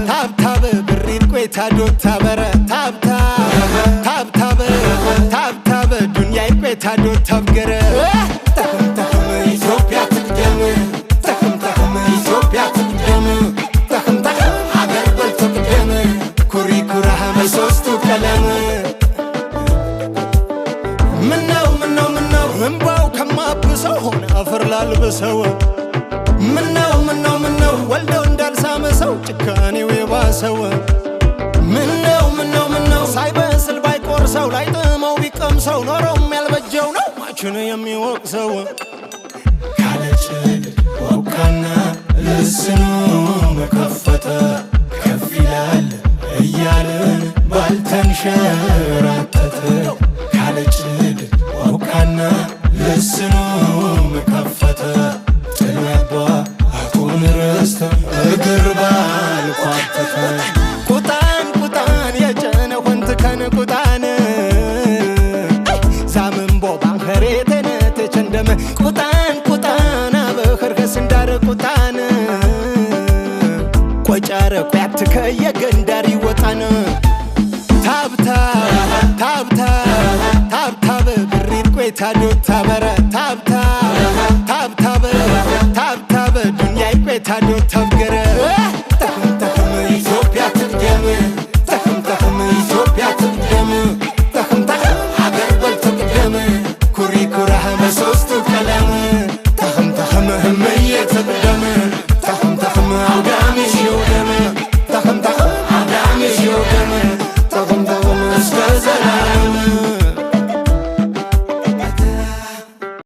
ታብታብ ብሪን ቆይታ ዶታ በረ ታብታብ ዱንያ ቆይታ ዶታ ገረ ተከም ኢትዮጵያ ትቅደም ተከም ኢትዮጵያ ትቅደም ተከም ሀገር በልቶ ቅደም ኩሪ ኩራህ በሶስቱ ቀለም ምነው እንባው ከማብሰው ሆነ አፈር ላልበሰው ምነው ወልደው እንዳልሳመሰው ጭካኔው የባሰው ምነው ሳይበስል ባይቆርሰው ላይጥመው ቢቀምሰው ኖሮም ያልበጀው ነው ማቹን የሚወቅሰው ካለጭድ ወካና ልስኑ መከፈተ ከፍ ይላል እያልን ባልተንሸራተተ ካለጭድ ወካና ልስኑ መከፈተ ጥልያባ አቱን ረስተ እግር ባልኳተተ ቁጣን የጨነ ወንትከን ቁጣን ዛምንቦ ባንከሬተነ ተቸንደመ ቁጣን አበኸርከስ እንዳረ ቁጣን ቆጫረ ቆያትከ የገንዳሪ ወጣን ታብታብ ብሪን ቆይታ ዶታ በረ